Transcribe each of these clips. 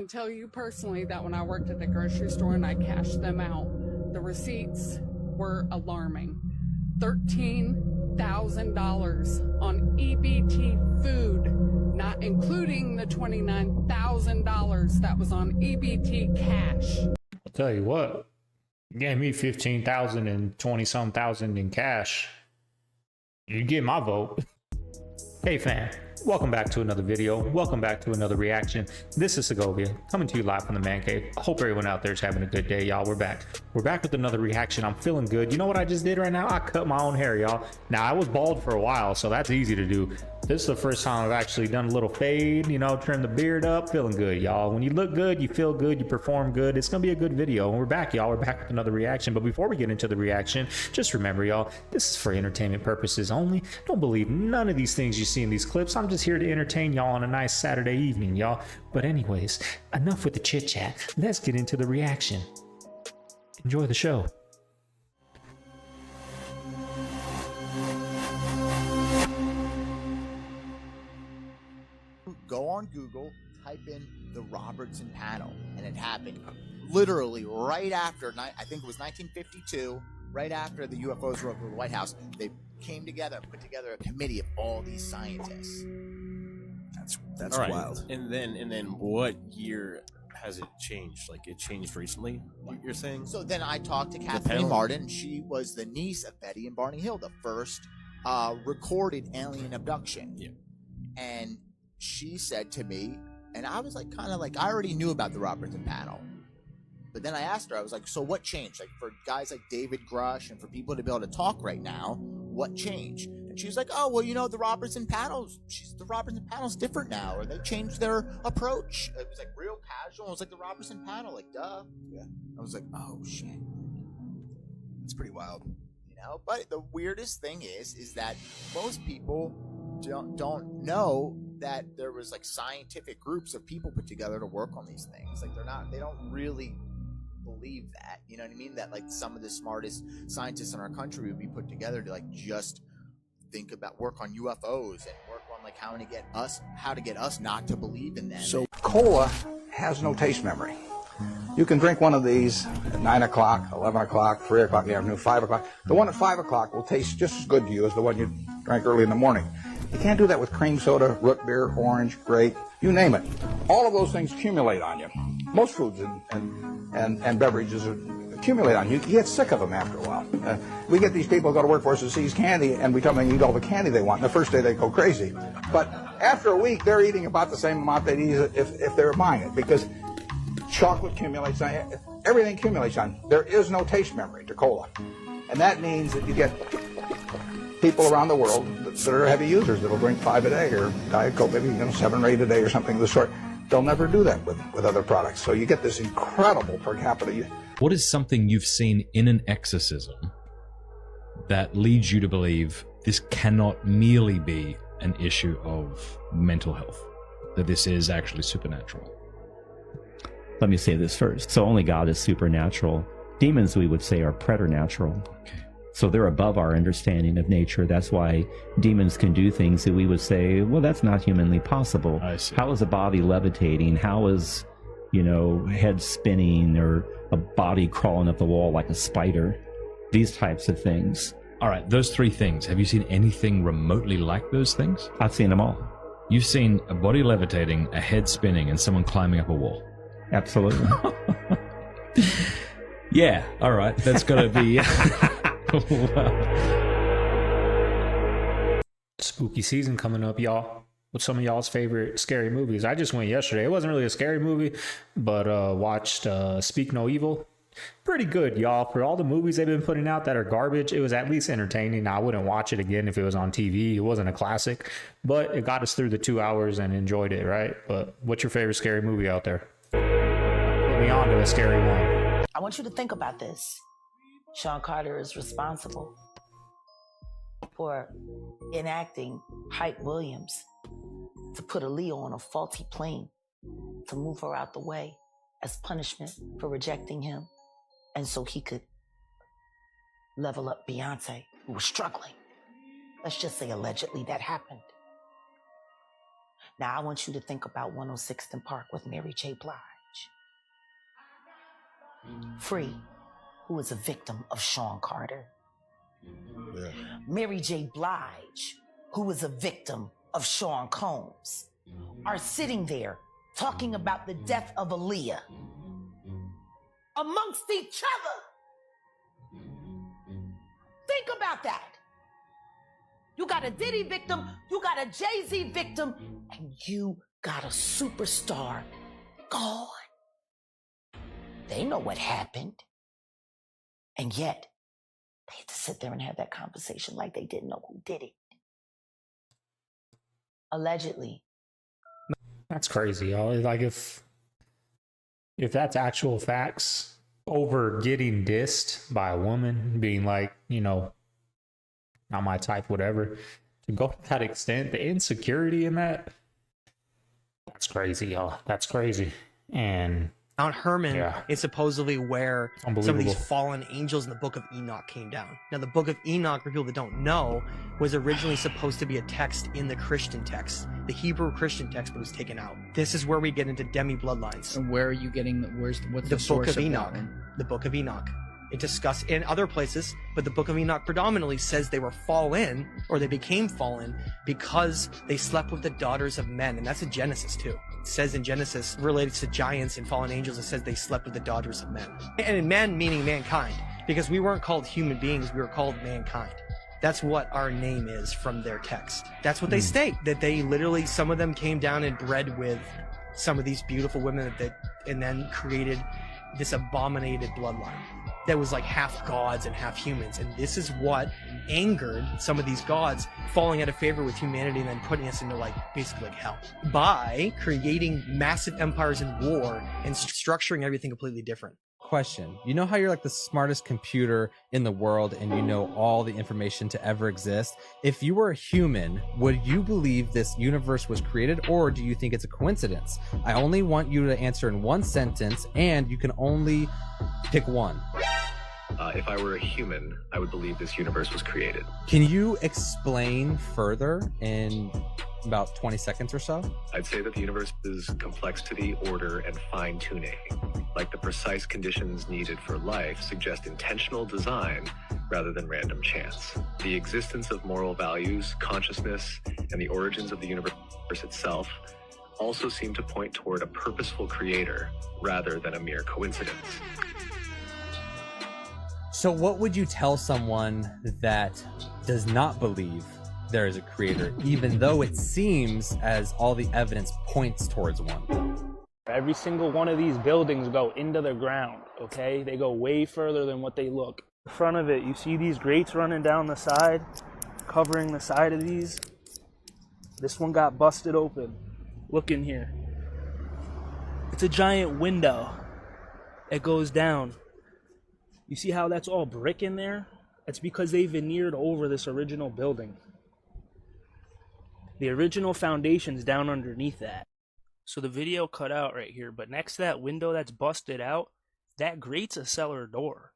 can tell you personally that when I worked at the grocery store and I cashed them out, the receipts were alarming. $13,000 on EBT food, not including the $29,000 that was on EBT cash. I'll tell you what, you gave me 15,000 and 20-some thousand in cash, you get my vote. Hey fam, welcome back to another video. Welcome back to another reaction. This is Segovia coming to you live from the man cave. I hope everyone out there is having a good day, y'all. We're back with another reaction. I'm feeling good. You know what I just did right now? I cut my own hair, y'all. Now I was bald for a while, so that's easy to do. This is the first time I've actually done a little fade, you know, trim the beard up. Feeling good, y'all. When you look good, you feel good, you perform good. It's gonna be a good video. And we're back, y'all. We're back with another reaction. But before we get into the reaction, just remember, y'all, this is for entertainment purposes only. Don't believe none of these things you see in these clips. I'm just here to entertain y'all on a nice Saturday evening, y'all. But anyways, enough with the chit chat. Let's get into the reaction. Enjoy the show. Go on Google, type in the Robertson Panel, and it happened literally right after, I think it was 1952, right after the UFOs were over the White House. They came together, put together a committee of all these scientists. That's right. Wild. And then what year has it changed? Like, it changed recently, you're saying? So then I talked to Kathleen Martin. She was the niece of Betty and Barney Hill, the first recorded alien abduction. Yeah. And she said to me, and I was like, kind of like, I already knew about the Robertson Panel. But then I asked her, I was like, so what changed? Like, for guys like David Grush and for people to be able to talk right now, what changed? And she was like, oh, well, you know, the Robertson Panel's different now, or they changed their approach. It was like real casual. It was like the Robertson Panel, like, duh. Yeah. I was like, oh, shit. It's pretty wild. You know, but the weirdest thing is that most people don't know that there was like scientific groups of people put together to work on these things. Like, they don't really believe that, you know what I mean? That like some of the smartest scientists in our country would be put together to like just think about work on UFOs and work on like how to get us not to believe in them. So cola has no taste memory. You can drink one of these at 9 o'clock, 11 o'clock, 3 o'clock in the afternoon, 5 o'clock. The one at 5 o'clock will taste just as good to you as the one you drank early in the morning. You can't do that with cream soda, root beer, orange, grape, you name it. All of those things accumulate on you. Most foods and beverages accumulate on you. You get sick of them after a while. We get these people who go to work for us who seize candy, and we tell them they eat all the candy they want. And the first day they go crazy. But after a week, they're eating about the same amount they'd eat if they were buying it, because chocolate accumulates on you. Everything accumulates on you. There is no taste memory to cola. And that means that you get people around the world that are heavy users that'll drink 5 a day, or Diet Coke, maybe 7 or 8 a day, or something of the sort. They'll never do that with other products. So you get this incredible per capita. What is something you've seen in an exorcism that leads you to believe this cannot merely be an issue of mental health, that this is actually supernatural? Let me say this first. So only God is supernatural. Demons, we would say, are preternatural. Okay. So they're above our understanding of nature. That's why demons can do things that we would say, well, that's not humanly possible. I see. How is a body levitating? How is, head spinning, or a body crawling up the wall like a spider? These types of things. All right, those 3 things. Have you seen anything remotely like those things? I've seen them all. You've seen a body levitating, a head spinning, and someone climbing up a wall? Absolutely. Yeah, all right. That's got to be... Spooky season coming up, y'all. What's some of y'all's favorite scary movies? I just went yesterday. It wasn't really a scary movie, but watched Speak No Evil. Pretty good, y'all. For all the movies they've been putting out that are garbage, it was at least entertaining. I wouldn't watch it again if it was on TV. It wasn't a classic, but it got us through the 2 hours and enjoyed it, right? But what's your favorite scary movie out there? Put me on to a scary one. I want you to think about this. Sean Carter is responsible for enacting Hype Williams to put Aaliyah on a faulty plane to move her out the way as punishment for rejecting him, and so he could level up Beyonce, who was struggling. Let's just say allegedly that happened. Now I want you to think about 106th and Park with Mary J. Blige. Free, who was a victim of Sean Carter. Yeah. Mary J. Blige, who was a victim of Sean Combs, are sitting there talking about the death of Aaliyah amongst each other. Think about that. You got a Diddy victim, you got a Jay-Z victim, and you got a superstar gone. They know what happened. And yet, they had to sit there and have that conversation like they didn't know who did it. Allegedly. That's crazy, y'all. Like if that's actual facts over getting dissed by a woman, being like, you know, not my type, whatever, to go to that extent, the insecurity in that's crazy, y'all. That's crazy. And Mount Herman is supposedly where some of these fallen angels in the Book of Enoch came down. Now, the Book of Enoch, for people that don't know, was originally supposed to be a text in the Christian text, the Hebrew Christian text, but was taken out. This is where we get into demi-bloodlines. And where are you getting, what's the Book source of Enoch? The Book of Enoch. It discussed in other places, but the Book of Enoch predominantly says they were fallen, or they became fallen, because they slept with the daughters of men, and that's in Genesis too. It says in Genesis, related to giants and fallen angels, it says they slept with the daughters of men. And in men meaning mankind, because we weren't called human beings, we were called mankind. That's what our name is from their text. That's what they state, that they literally, some of them came down and bred with some of these beautiful women and then created this abominated bloodline that was like half gods and half humans. And this is what angered some of these gods, falling out of favor with humanity and then putting us into like basically like hell by creating massive empires in war and structuring everything completely different. Question. You know how you're like the smartest computer in the world and you know all the information to ever exist? If you were a human, would you believe this universe was created, or do you think it's a coincidence? I only want you to answer in one sentence, and you can only pick one. If I were a human, I would believe this universe was created. Can you explain further in about 20 seconds or so? I'd say that the universe is complexity, order, and fine-tuning. Like the precise conditions needed for life suggest intentional design rather than random chance. The existence of moral values, consciousness, and the origins of the universe itself also seem to point toward a purposeful creator rather than a mere coincidence. So what would you tell someone that does not believe there is a creator, even though it seems as all the evidence points towards one? Every single one of these buildings go into the ground, okay? They go way further than what they look. In front of it, you see these grates running down the side, covering the side of these. This one got busted open. Look in here. It's a giant window. It goes down. You see how that's all brick in there? It's because they veneered over this original building. The original foundation's down underneath that. So the video cut out right here, but next to that window that's busted out, that grate's a cellar door.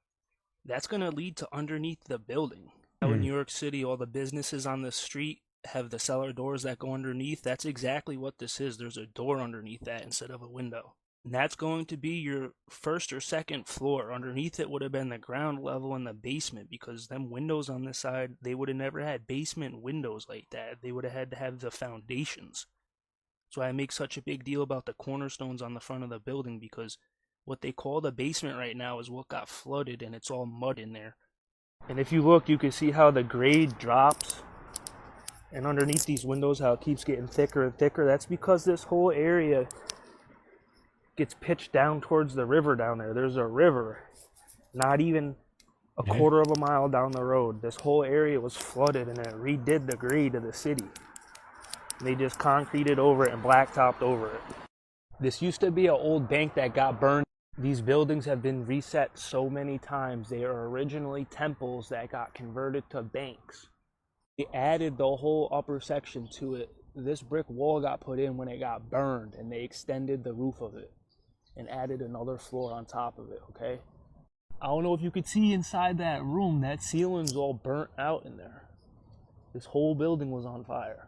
That's going to lead to underneath the building. Now in New York City, all the businesses on the street have the cellar doors that go underneath. That's exactly what this is. There's a door underneath that instead of a window. And that's going to be your first or second floor. Underneath it would have been the ground level and the basement, because them windows on this side, they would have never had basement windows like that. They would have had to have the foundations. So I make such a big deal about the cornerstones on the front of the building, because what they call the basement right now is what got flooded, and it's all mud in there. And if you look, you can see how the grade drops. And underneath these windows, how it keeps getting thicker and thicker. That's because this whole area gets pitched down towards the river down there. There's a river, not even a quarter of a mile down the road. This whole area was flooded, and it redid the grade of the city. They just concreted over it and blacktopped over it. This used to be an old bank that got burned. These buildings have been reset so many times. They are originally temples that got converted to banks. They added the whole upper section to it. This brick wall got put in when it got burned, and they extended the roof of it and added another floor on top of it, okay? I don't know if you could see inside that room, that ceiling's all burnt out in there. This whole building was on fire.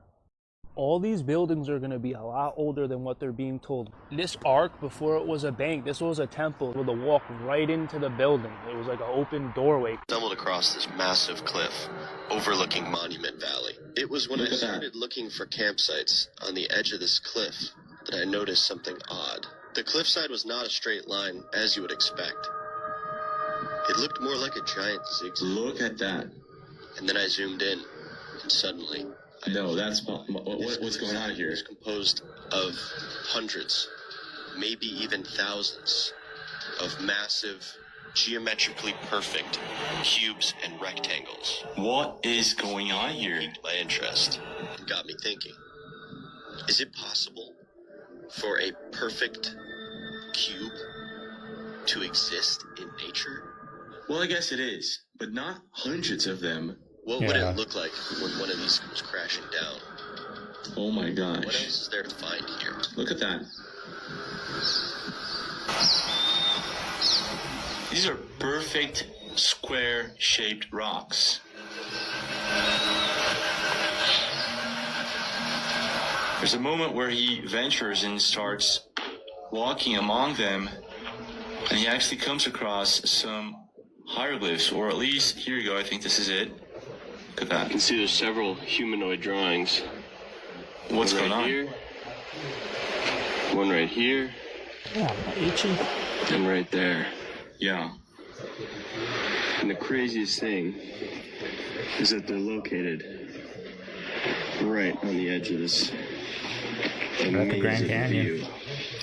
all these buildings are going to be a lot older than what they're being told. This arc, before it was a bank, this was a temple with a walk right into the building. It was like an open doorway. Stumbled across this massive cliff overlooking Monument Valley. It was when I started looking for campsites on the edge of this cliff that I noticed something odd. The cliffside was not a straight line, as you would expect. It looked more like a giant zigzag. Look at that. And then I zoomed in, and suddenly... No, that's what's going on here. It's composed of hundreds, maybe even thousands, of massive, geometrically perfect cubes and rectangles. What is going on here? Piqued my interest and got me thinking. Is it possible for a perfect cube to exist in nature? Well, I guess it is, but not hundreds of them. What would it look like when one of these comes crashing down? Oh my gosh. What else is there to find here? Look at that. These are perfect square-shaped rocks. There's a moment where he ventures and starts walking among them, and he actually comes across some hieroglyphs, or at least, here you go, I think this is it. Look at that. You can see there's several humanoid drawings. What's going on? Here, one right here. Yeah, itchy. And right there. Yeah. And the craziest thing is that they're located right on the edge of this amazing view.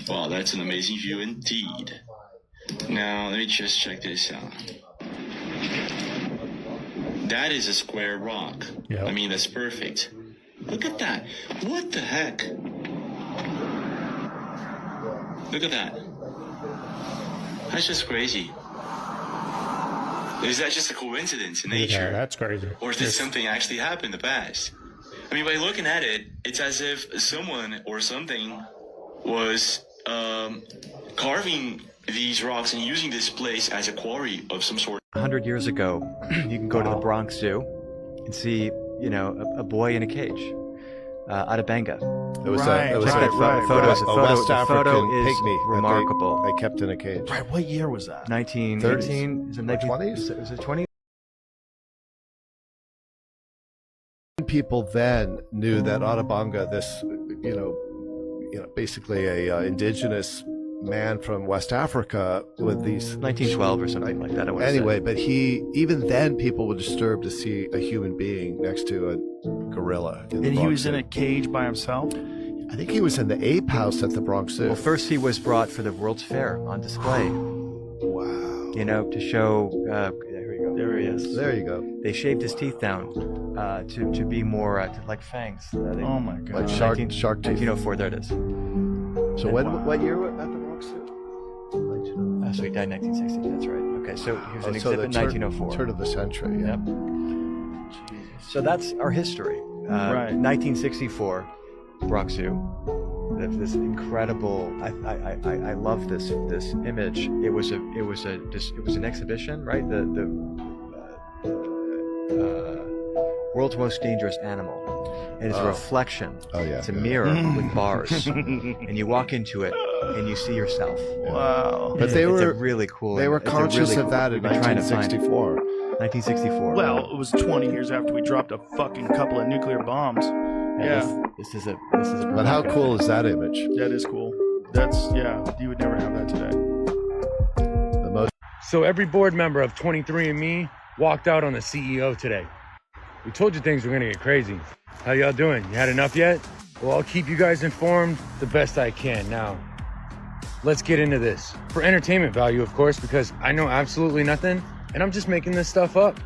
Wow, that's an amazing view indeed. Now, let me just check this out. That is a square rock. Yep. I mean, that's perfect. Look at that. What the heck? Look at that. That's just crazy. Is that just a coincidence in nature? Yeah, that's crazy. Or did something actually happen in the past? I mean, by looking at it, it's as if someone or something was carving these rocks and using this place as a quarry of some sort. 100 years ago, you can go to the Bronx Zoo and see, you know, a boy in a cage out of Benga. It was a West African pygmy. Remarkable. They kept in a cage. Right. What year was that? 1918. Is it 1920s? Was it 20s? People then knew that Otabanga, this, basically a indigenous man from West Africa with these 1912 or something like that. Anyway, but even then people were disturbed to see a human being next to a gorilla. And he was in a cage by himself? I think he was in the ape house at the Bronx Zoo. Well, first he was brought for the World's Fair on display. Wow. You know, to show. There we go. There he is. There you go. They shaved his teeth down to be more like fangs. Oh my God. Like shark teeth. 1904. There it is. So what year was at the Bronx Zoo? So he died in 1960. That's right. Okay, so he was an exhibit in 1904. Turn of the century. Yeah. Yep. So that's our history. Right. 1964, Bronx Zoo. This incredible. I love this image. It was an exhibition, right? The world's most dangerous animal. And it's a reflection. Oh yeah. It's a mirror with bars, and you walk into it and you see yourself. Wow. But they were really cool. They were conscious of that in 1964. 1964. Well, it was 20 years after we dropped a fucking couple of nuclear bombs. Yeah. This is a. But how cool is that image? That is cool. You would never have that today. So every board member of 23andMe walked out on the CEO today. We told you things were gonna get crazy. How y'all doing? You had enough yet? Well, I'll keep you guys informed the best I can. Now, let's get into this. For entertainment value, of course, because I know absolutely nothing, and I'm just making this stuff up.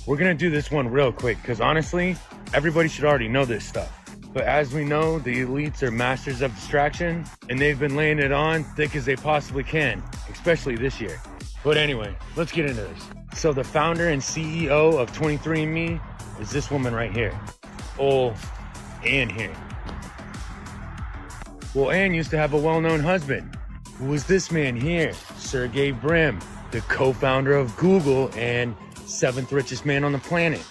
We're gonna do this one real quick, because honestly, everybody should already know this stuff. But as we know, the elites are masters of distraction, and they've been laying it on thick as they possibly can, especially this year. But anyway, let's get into this. So the founder and CEO of 23andMe is this woman right here. Oh, Ann here. Well, Ann used to have a well-known husband, who was this man here, Sergey Brin, the co-founder of Google and 7th richest man on the planet.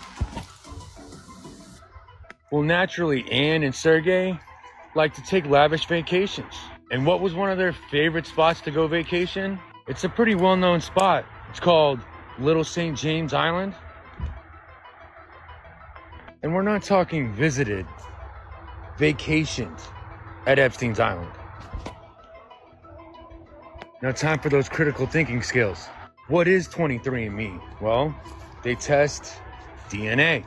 Well, naturally, Anne and Sergey like to take lavish vacations. And what was one of their favorite spots to go vacation? It's a pretty well-known spot. It's called Little St. James Island. And we're not talking visited, vacationed at Epstein's Island. Now, time for those critical thinking skills. What is 23andMe? Well, they test DNA.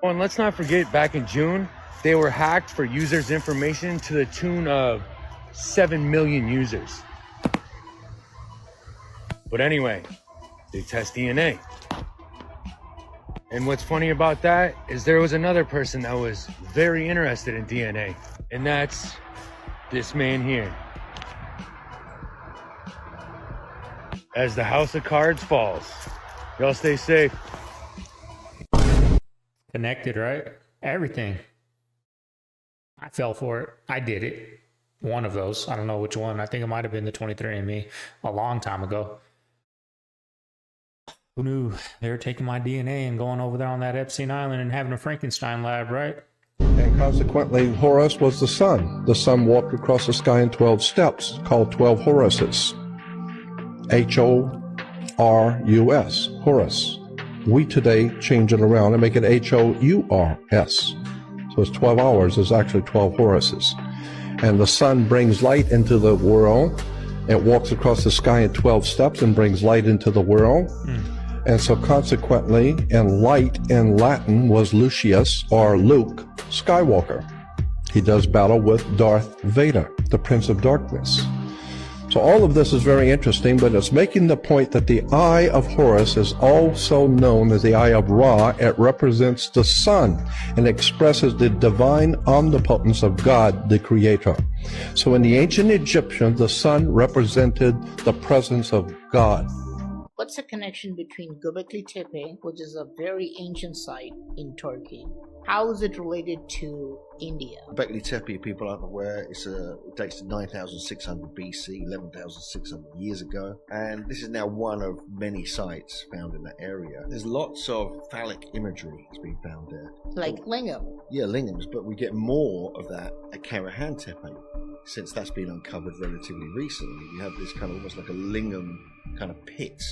Oh, and let's not forget, back in June, they were hacked for users' information to the tune of 7 million users. But anyway, they test DNA. And what's funny about that is there was another person that was very interested in DNA, and that's this man here. As the house of cards falls, y'all stay safe. Connected, right? Everything. I fell for it. I did it. One of those. I don't know which one. I think it might have been the 23andMe a long time ago. Who knew they were taking my DNA and going over there on that Epstein Island and having a Frankenstein lab, right? And consequently, Horus was the sun. The sun walked across the sky in 12 steps, called 12 Horuses. H-O-R-U-S, Horus. We today change it around and make it H-O-U-R-S. So it's 12 hours, it's actually 12 Horuses. And the sun brings light into the world. It walks across the sky in 12 steps and brings light into the world. And so consequently, and light in Latin was Lucius, or Luke, Skywalker. He does battle with Darth Vader, the Prince of Darkness. So all of this is very interesting, but it's making the point that the Eye of Horus is also known as the Eye of Ra. It represents the sun and expresses the divine omnipotence of God, the Creator. So in the ancient Egyptian, the sun represented the presence of God. What's the connection between Göbekli Tepe, which is a very ancient site in Turkey? How is it related to India? Göbekli Tepe, people aren't aware, it dates to 9,600 BC, 11,600 years ago. And this is now one of many sites found in that area. There's lots of phallic imagery that's been found there. Like lingam? Yeah, lingams, but we get more of that at Karahan Tepe. Since that's been uncovered relatively recently, we have this kind of almost like a lingam kind of pit,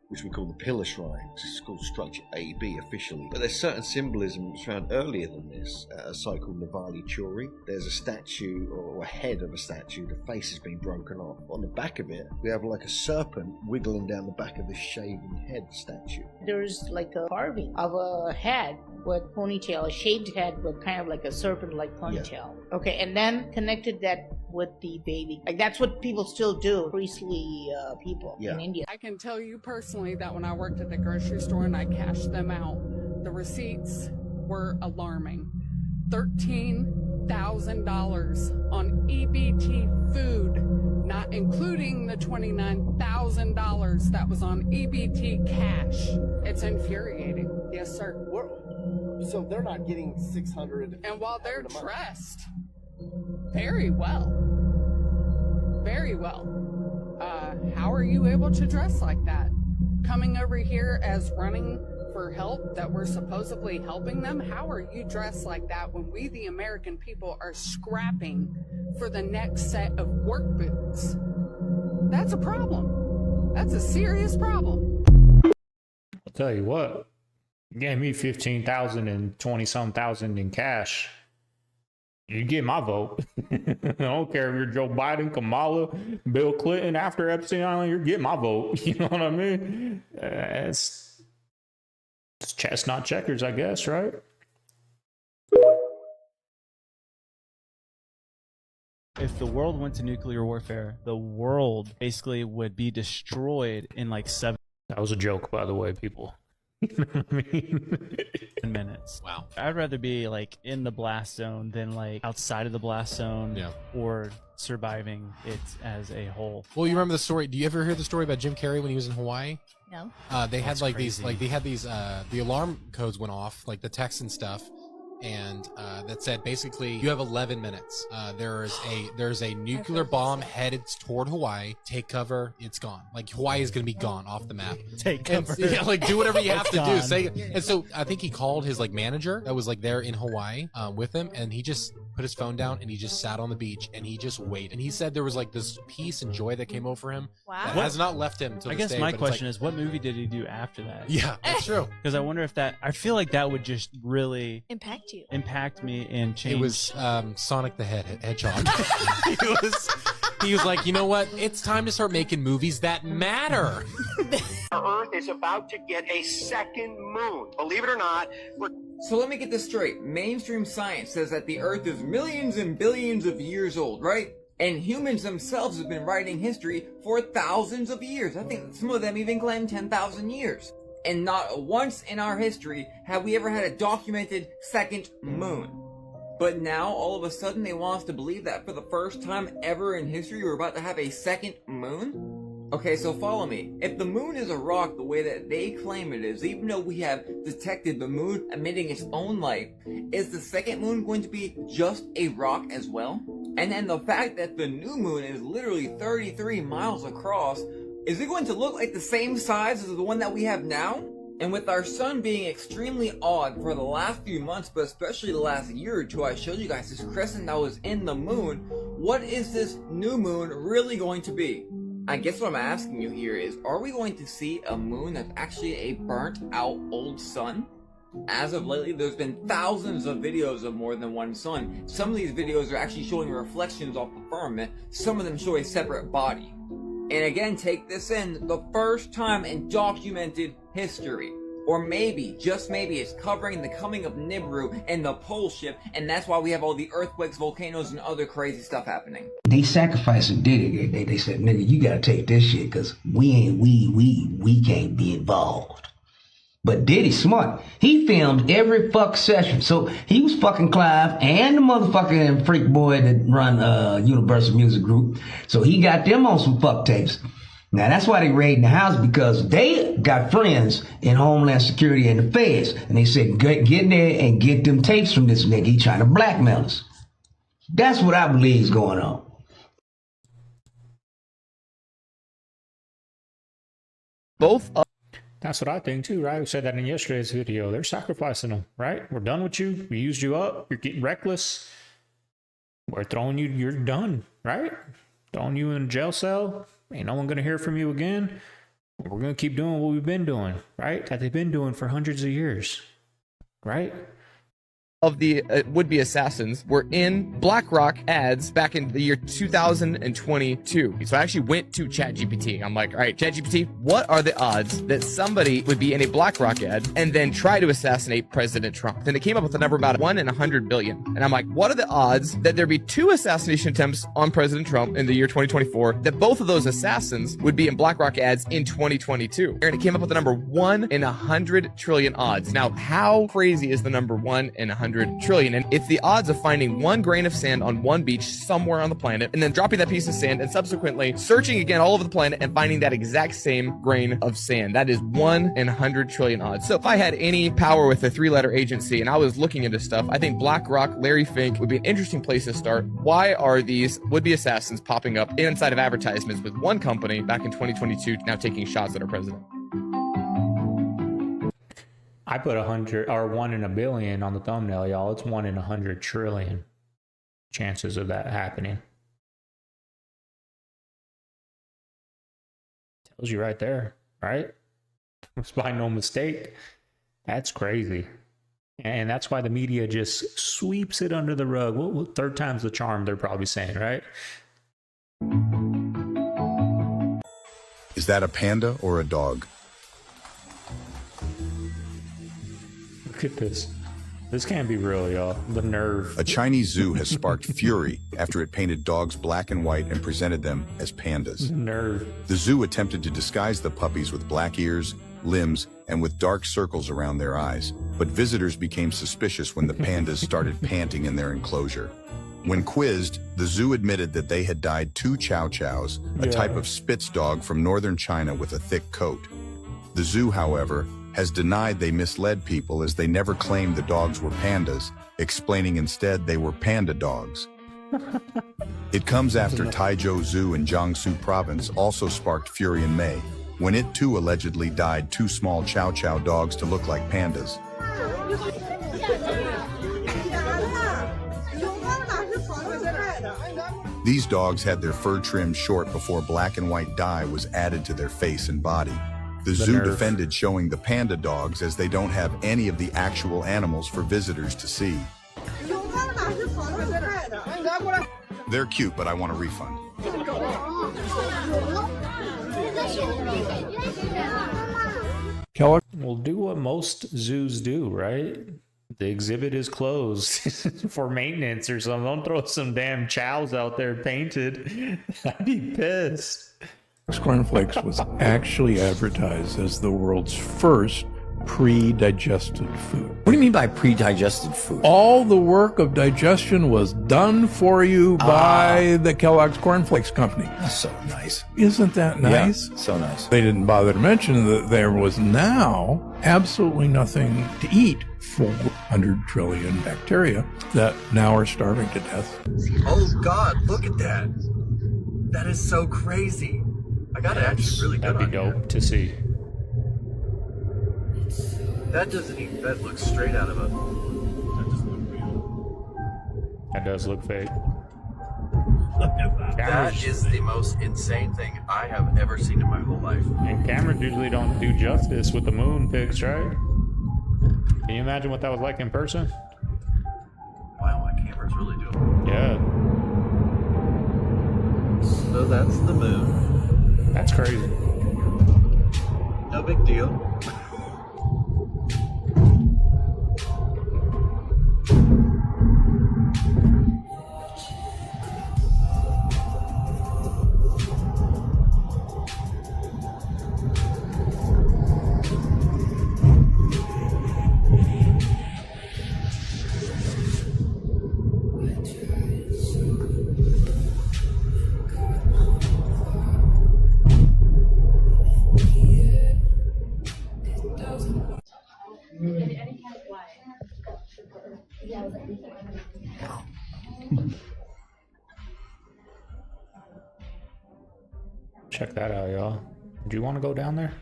which we call the pillar shrine. It's called structure AB officially. But there's certain symbolism that's found earlier than this at a site called Navali Chori. There's a statue, or a head of a statue, the face has been broken off. On the back of it, we have like a serpent wiggling down the back of the shaven head statue. There's like a carving of a head with ponytail, a shaved head with kind of like a serpent-like ponytail. Yeah. Okay, and then connected that with the baby. Like that's what people still do, priestly people in India. I can tell you personally that when I worked at the grocery store and I cashed them out, the receipts were alarming. $13,000 on EBT food, not including the $29,000 that was on EBT cash. It's infuriating. Yes, sir. So they're not getting 600. And while they're dressed very well, how are you able to dress like that? Coming over here as running for help that we're supposedly helping them? How are you dressed like that when we, the American people, are scrapping for the next set of work boots? That's a problem. That's a serious problem. I'll tell you what, you gave me 15,000 and 20-some thousand in cash. You get my vote. I don't care if you're Joe Biden, Kamala, Bill Clinton. After Epstein Island, you're getting my vote. You know what I mean? It's chess, not checkers, I guess, right? If the world went to nuclear warfare, the world basically would be destroyed in like 7. That was a joke, by the way, people. You know what I mean? Minutes. Wow. I'd rather be like in the blast zone than like outside of the blast zone, or surviving it as a whole. Well, you remember the story? Do you ever hear the story about Jim Carrey when he was in Hawaii? No. They had like these, the alarm codes went off, like the texts and stuff, and that said basically you have 11 minutes. There's a nuclear bomb headed toward Hawaii. Take cover. It's gone. Like Hawaii is going to be gone off the map. Take cover. And, yeah, like do whatever you have to do. Gone. Say, and so I think he called his like manager that was like there in Hawaii with him, and he just put his phone down and he just sat on the beach and he just waited. And he said there was like this peace and joy that came over him. Wow. That has not left him to I this guess day, my but it's question like, is, what movie did he do after that? Yeah, that's true. Because I wonder if that, I feel like that would just really impact me and change. It was Sonic the Hedgehog. he was like, you know what? It's time to start making movies that matter. Our Earth is about to get a second moon. Believe it or not, So let me get this straight. Mainstream science says that the Earth is millions and billions of years old, right? And humans themselves have been writing history for thousands of years. I think some of them even claim 10,000 years. And not once in our history have we ever had a documented second moon. But now, all of a sudden, they want us to believe that for the first time ever in history, we're about to have a second moon? Okay, so follow me. If the moon is a rock the way that they claim it is, even though we have detected the moon emitting its own light, is the second moon going to be just a rock as well? And then the fact that the new moon is literally 33 miles across, is it going to look like the same size as the one that we have now? And with our sun being extremely odd for the last few months, but especially the last year or two, I showed you guys this crescent that was in the moon. What is this new moon really going to be? I guess what I'm asking you here is, are we going to see a moon that's actually a burnt out old sun? As of lately, there's been thousands of videos of more than one sun. Some of these videos are actually showing reflections off the firmament. Some of them show a separate body. And again, take this in, the first time in documented history. Or maybe, just maybe, it's covering the coming of Nibiru and the pole shift, and that's why we have all the earthquakes, volcanoes, and other crazy stuff happening. They sacrificing Diddy. They said, nigga, you gotta take this shit, cause we can't be involved. But Diddy's smart. He filmed every fuck session. So he was fucking Clive and the motherfucking freak boy that run Universal Music Group. So he got them on some fuck tapes. Now that's why they raiding the house, because they got friends in Homeland Security and the feds. And they said, get in there and get them tapes from this nigga. He trying to blackmail us. That's what I believe is going on. Both of That's what I think too, right? We said that in yesterday's video. They're sacrificing them, right? We're done with you. We used you up. You're getting reckless. We're throwing you. You're done, right? Throwing you in a jail cell. Ain't no one going to hear from you again. We're going to keep doing what we've been doing, right? That they've been doing for hundreds of years, right? of the would-be assassins were in BlackRock ads back in the year 2022. So I actually went to ChatGPT. I'm like, all right, ChatGPT, what are the odds that somebody would be in a BlackRock ad and then try to assassinate President Trump? Then it came up with a number about 1 in 100 billion. And I'm like, what are the odds that there be 2 assassination attempts on President Trump in the year 2024, that both of those assassins would be in BlackRock ads in 2022? And it came up with the number 1 in 100 trillion odds. Now, how crazy is the number 1 in 100 trillion? And it's the odds of finding 1 grain of sand on 1 beach somewhere on the planet, and then dropping that piece of sand and subsequently searching again all over the planet and finding that exact same grain of sand. That is 1 in 100 trillion odds. So if I had any power with a 3-letter agency and I was looking into stuff, I think BlackRock, Larry Fink would be an interesting place to start. Why are these would-be assassins popping up inside of advertisements with one company back in 2022 now taking shots at our president? I put 100 or 1 in a billion on the thumbnail, y'all. It's 1 in 100 trillion chances of that happening. Tells you right there, right? It's by no mistake. That's crazy. And that's why the media just sweeps it under the rug. Well, 3rd time's the charm, they're probably saying, right? Is that a panda or a dog? Look at this. This can't be real, y'all. The nerve. A Chinese zoo has sparked fury after it painted dogs black and white and presented them as pandas. Nerve. The zoo attempted to disguise the puppies with black ears, limbs, and with dark circles around their eyes. But visitors became suspicious when the pandas started panting in their enclosure. When quizzed, the zoo admitted that they had dyed 2 chow chows, a type of Spitz dog from northern China with a thick coat. The zoo, however, has denied they misled people, as they never claimed the dogs were pandas, explaining instead they were panda dogs. It comes after Taizhou Zoo in Jiangsu province also sparked fury in May, when it too allegedly dyed two small chow chow dogs to look like pandas. These dogs had their fur trimmed short before black and white dye was added to their face and body. The zoo defended showing the panda dogs as they don't have any of the actual animals for visitors to see. They're cute, but I want a refund. Keller? We'll do what most zoos do, right? The exhibit is closed for maintenance or something. Don't throw some damn chows out there painted. I'd be pissed. Cornflakes was actually advertised as the world's first pre-digested food. What do you mean by pre-digested food? All the work of digestion was done for you by the Kellogg's Cornflakes Company. That's so nice. Isn't that nice? Yeah, so nice. They didn't bother to mention that there was now absolutely nothing to eat for 100 trillion bacteria that now are starving to death. Oh God, look at that. That is so crazy. I gotta actually really good That'd be dope to see. That doesn't even, that looks straight out of a, that doesn't look real. That does look fake. That is the most insane thing I have ever seen in my whole life. And cameras usually don't do justice with the moon pics, right? Can you imagine what that was like in person? Wow, my cameras really do it. Yeah. So that's the moon. That's crazy. No big deal. Check that out, y'all. Do you want to go down there?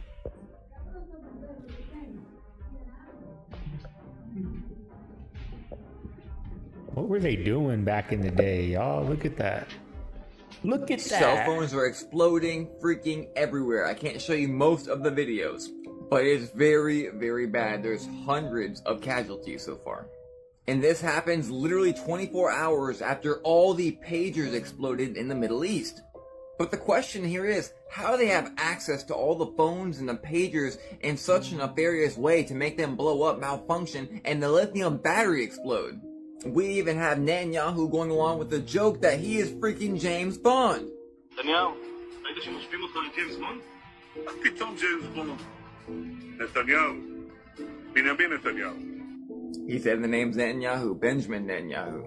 What were they doing back in the day, y'all? Look at that. Look at that. Cell phones are exploding, freaking everywhere. I can't show you most of the videos, but it's very, very bad. There's hundreds of casualties so far. And this happens literally 24 hours after all the pagers exploded in the Middle East. But the question here is, how do they have access to all the phones and the pagers in such a nefarious way to make them blow up, malfunction, and the lithium battery explode? We even have Netanyahu going along with the joke that he is freaking James Bond. נתניהו, ראית שמשווים אותך לג'יימס בונד? מה פתאום ג'יימס בונד? נתניהו, בנימין נתניהו. He said the name's Netanyahu, Benjamin Netanyahu.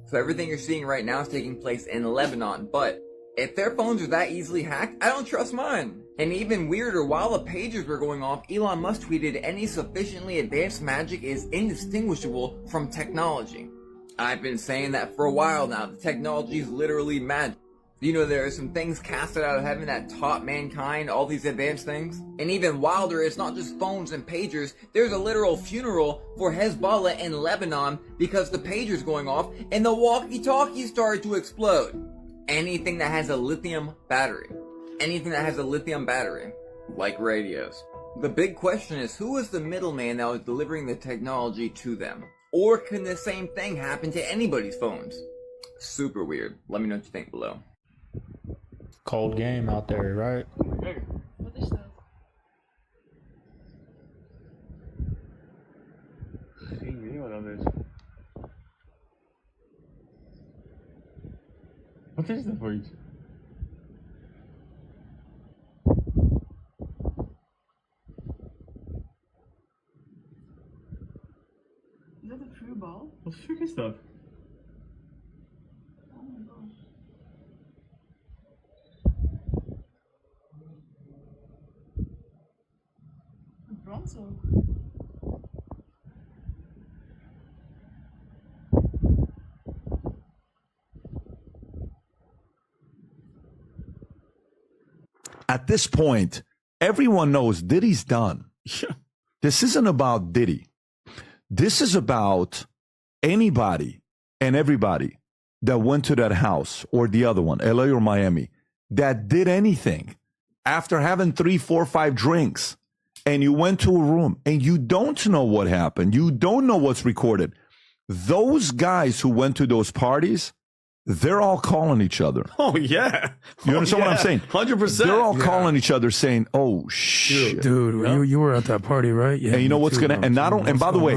So everything you're seeing right now is taking place in Lebanon, but if their phones are that easily hacked, I don't trust mine. And even weirder, while the pagers were going off, Elon Musk tweeted, "Any sufficiently advanced magic is indistinguishable from technology." I've been saying that for a while now. The technology is literally magic. You know, there are some things casted out of heaven that taught mankind all these advanced things. And even wilder, it's not just phones and pagers. There's a literal funeral for Hezbollah in Lebanon because the pager's going off and the walkie-talkie started to explode. Anything that has a lithium battery. Anything that has a lithium battery. Like radios. The big question is, who was the middleman that was delivering the technology to them? Or can the same thing happen to anybody's phones? Super weird. Let me know what you think below. Cold game out there, right? What is that? Sim, video oder was? What is that for you? Is that a true ball? Wat fuck is dat? Oh my gosh. Een brons ook. at this point, everyone knows Diddy's done. This isn't about Diddy. This is about anybody and everybody that went to that house or the other one, LA or Miami, that did anything after having 3, 4, 5 drinks, and you went to a room and you don't know what happened. You don't know what's recorded. Those guys who went to those parties, they're all calling each other. Oh, yeah. You understand what I'm saying? 100%. They're all calling each other saying, oh, shit. Dude, you were at that party, right? Yeah. And you know what's going to, and not only, and by the way,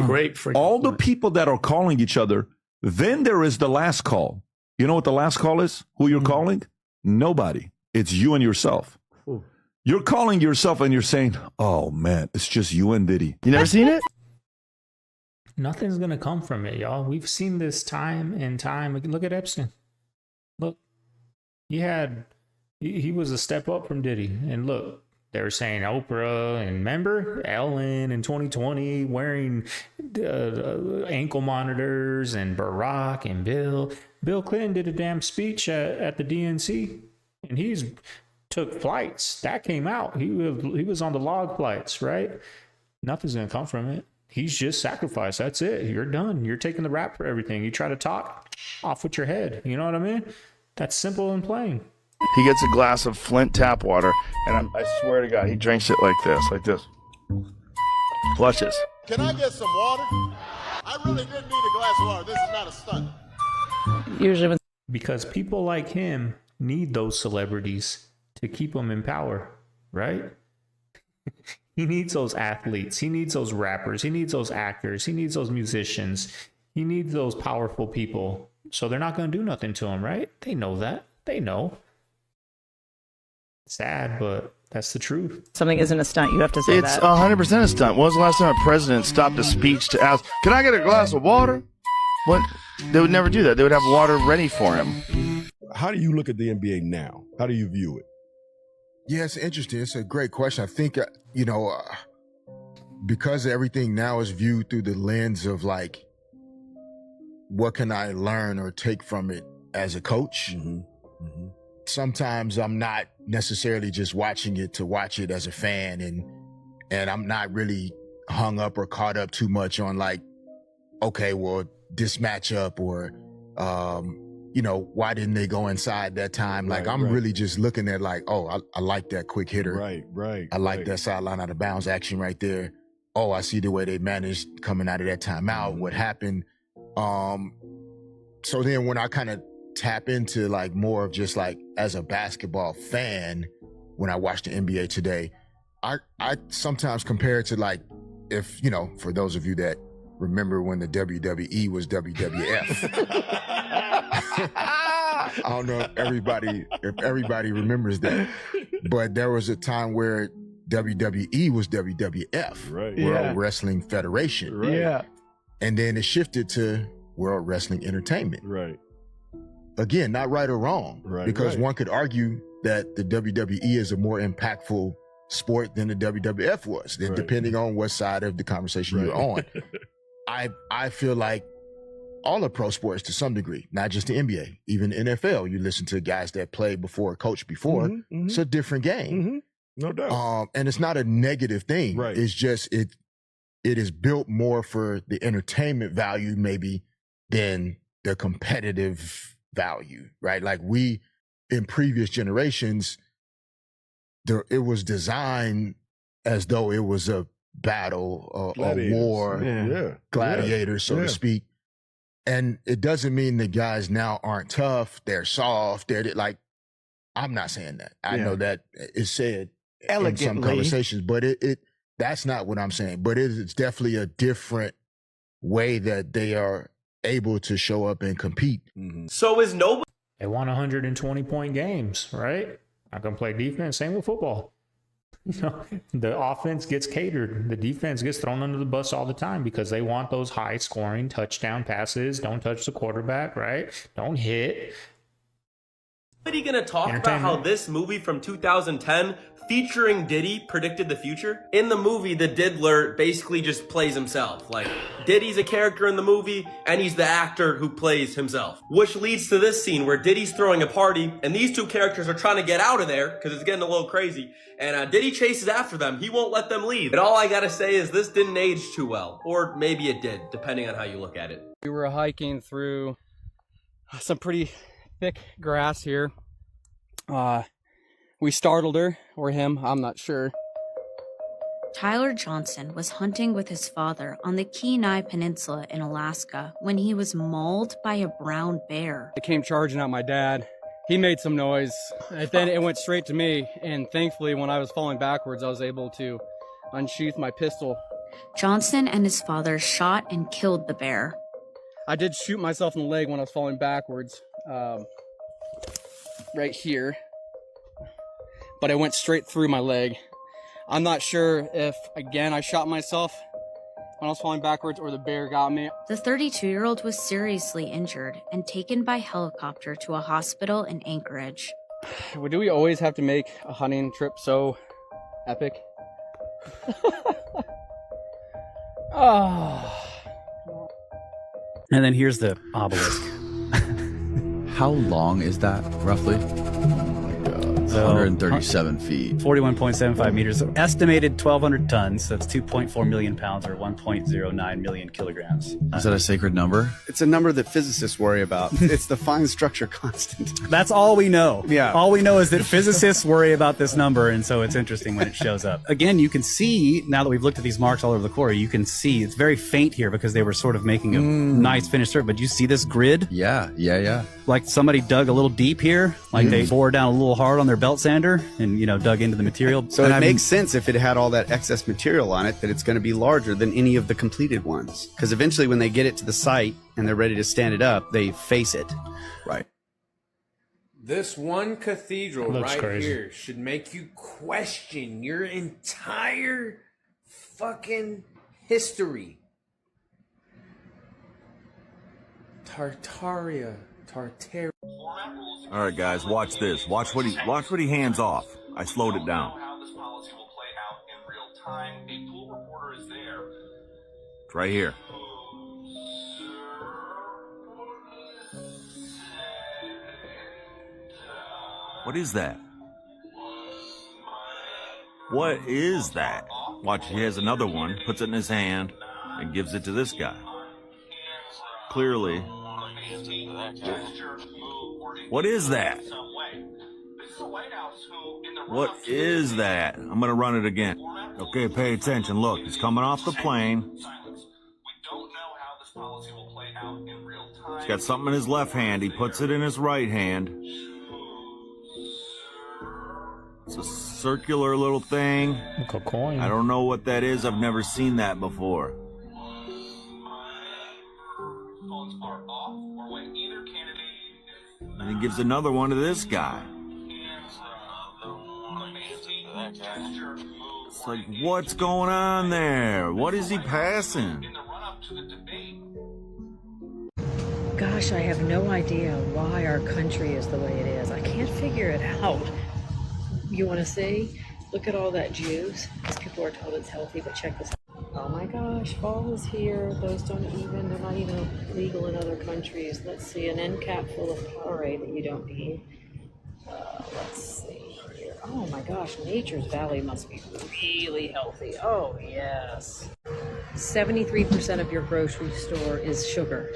all the people that are calling each other, then there is the last call. You know what the last call is? Who you're calling? Nobody. It's you and yourself. You're calling yourself and you're saying, oh, man, it's just you and Diddy. You never seen it? Nothing's going to come from it, y'all. We've seen this time and time. Look at Epstein. Look, he was a step up from Diddy. And look, they were saying Oprah and remember Ellen in 2020 wearing ankle monitors, and Barack and Bill Clinton did a damn speech at the DNC, and he's took flights. That came out. He was on the log flights, right? Nothing's going to come from it. He's just sacrificed. That's it. You're done. You're taking the rap for everything. You try to talk, off with your head. You know what I mean? That's simple and plain. He gets a glass of Flint tap water, and I swear to God, he drinks it like this. Flushes. Can I get some water? I really didn't need a glass of water. This is not a stunt. Usually, because people like him need those celebrities to keep them in power, right? He needs those athletes. He needs those rappers. He needs those actors. He needs those musicians. He needs those powerful people. So they're not going to do nothing to him, right? They know that. They know. Sad, but that's the truth. Something isn't a stunt. You have to say It's that. 100% a stunt. When was the last time a president stopped a speech to ask, can I get a glass of water? What? They would never do that. They would have water ready for him. How do you look at the NBA now? How do you view it? Yeah, it's interesting. It's a great question. I think, because everything now is viewed through the lens of like, what can I learn or take from it as a coach? Sometimes I'm not necessarily just watching it to watch it as a fan, and I'm not really hung up or caught up too much on like, okay, well, this matchup or, why didn't they go inside that time? Like, I'm really just looking at like, oh, I like that quick hitter. Right. I like that sideline out of bounds action right there. Oh, I see the way they managed coming out of that timeout, what happened. So then when I kind of tap into like more of just like as a basketball fan, when I watch the NBA today, I sometimes compare it to like, if, for those of you that remember when the WWE was WWF. I don't know if everybody remembers that, but there was a time where WWE was WWF, World Wrestling Federation. Yeah. And then it shifted to World Wrestling Entertainment. Right. Again, not right or wrong, because one could argue that the WWE is a more impactful sport than the WWF was, depending on what side of the conversation you're on. I feel like all of pro sports to some degree, not just the NBA, even the NFL. You listen to guys that played before, coached before. It's a different game. No doubt. And it's not a negative thing. It's just it is built more for the entertainment value maybe than the competitive value, right? Like we, in previous generations, it was designed as though it was a battle, a war, gladiators, so to speak. And it doesn't mean the guys now aren't tough, they're soft, they're like, I'm not saying that. I know that it's said in some conversations, but that's not what I'm saying. But it's definitely a different way that they are able to show up and compete. So is nobody... They won 120-point games, right? Not going to play defense. Same with football. The offense gets catered. The defense gets thrown under the bus all the time because they want those high-scoring touchdown passes. Don't touch the quarterback, right? Don't hit. Somebody gonna talk about how this movie from 2010 featuring Diddy predicted the future. In the movie, the Diddler basically just plays himself. Like, Diddy's a character in the movie, and he's the actor who plays himself. Which leads to this scene where Diddy's throwing a party, and these two characters are trying to get out of there, because it's getting a little crazy, and Diddy chases after them. He won't let them leave. And all I gotta say is this didn't age too well. Or maybe it did, depending on how you look at it. We were hiking through some pretty thick grass here. We startled her, or him, I'm not sure. Tyler Johnson was hunting with his father on the Kenai Peninsula in Alaska when he was mauled by a brown bear. It came charging at my dad. He made some noise, and then it went straight to me, and thankfully when I was falling backwards, I was able to unsheath my pistol. Johnson and his father shot and killed the bear. I did shoot myself in the leg when I was falling backwards, right here, but it went straight through my leg. I'm not sure if, again, I shot myself when I was falling backwards or the bear got me. The 32-year-old was seriously injured and taken by helicopter to a hospital in Anchorage. Do we always have to make a hunting trip so epic? Oh. And then here's the obelisk. How long is that, roughly? 137 feet. 41.75 meters. Estimated 1,200 tons. That's 2.4 million pounds or 1.09 million kilograms. Is that a sacred number? It's a number that physicists worry about. It's the fine structure constant. That's all we know. Yeah. All we know is that physicists worry about this number, and so it's interesting when it shows up. Again, you can see, now that we've looked at these marks all over the core, you can see it's very faint here because they were sort of making a nice finished surface. But you see this grid? Yeah. Like somebody dug a little deep here, like they bored down a little hard on their belt sander and, dug into the material. So it makes sense if it had all that excess material on it that it's going to be larger than any of the completed ones. Because eventually when they get it to the site and they're ready to stand it up, they face it. Right. This one cathedral right crazy. here should make you question your entire fucking history. Tartaria. All right, guys, watch this. Watch what he hands off. I slowed it down. How this policy will play out in real time. A pool reporter is there. It's right here. What is that? What is that? Watch, he has another one, puts it in his hand, and gives it to this guy. Clearly. What is that? What is that? I'm gonna run it again. Okay, pay attention. Look, he's coming off the plane. He's got something in his left hand. He puts it in his right hand. It's a circular little thing. Like a coin. I don't know what that is. I've never seen that before. And he gives another one to this guy. It's like, what's going on there? What is he passing? Gosh, I have no idea why our country is the way it is. I can't figure it out. You want to see? Look at all that juice. These people are told it's healthy, but check this out. Oh my gosh, fall is here. They're not even legal in other countries. Let's see, an end cap full of Carrey that you don't need. Let's see here. Oh my gosh, Nature's Valley must be really healthy. Oh yes. 73% of your grocery store is sugar.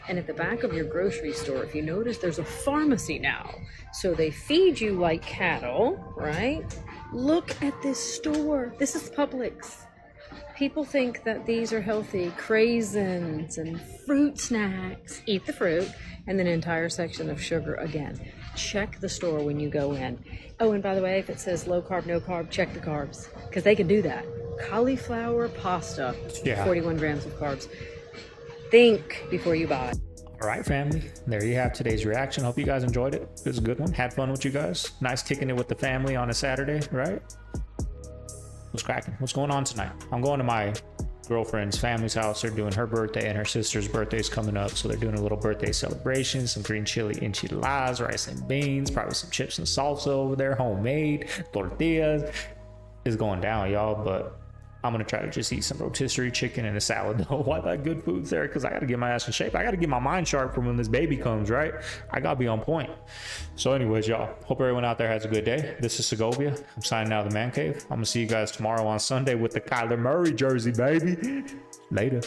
And at the back of your grocery store, if you notice, there's a pharmacy now. So they feed you like cattle, right? Look at this store. This is Publix. People think that these are healthy craisins and fruit snacks. Eat the fruit, and then an entire section of sugar again. Check the store when you go in. Oh, and by the way, if it says low carb, no carb, check the carbs, because they can do that. Cauliflower pasta, 41 grams of carbs. Think before you buy. All right, family. There you have today's reaction. Hope you guys enjoyed it. It was a good one. Had fun with you guys. Nice kicking it with the family on a Saturday, right? What's cracking? What's going on tonight? I'm going to my girlfriend's family's house. They're doing her birthday, and her sister's birthday's coming up, so they're doing a little birthday celebration. Some green chili enchiladas, rice and beans, probably some chips and salsa over there, homemade tortillas. It's going down, y'all. But I'm gonna try to just eat some rotisserie chicken and a salad though. Why that good food's there? Because I gotta get my ass in shape. I gotta get my mind sharp for when this baby comes, right? I gotta be on point. So anyways, y'all, hope everyone out there has a good day. This is Segovia. I'm signing out of the Man Cave. I'm gonna see you guys tomorrow on Sunday with the Kyler Murray jersey, baby. Later.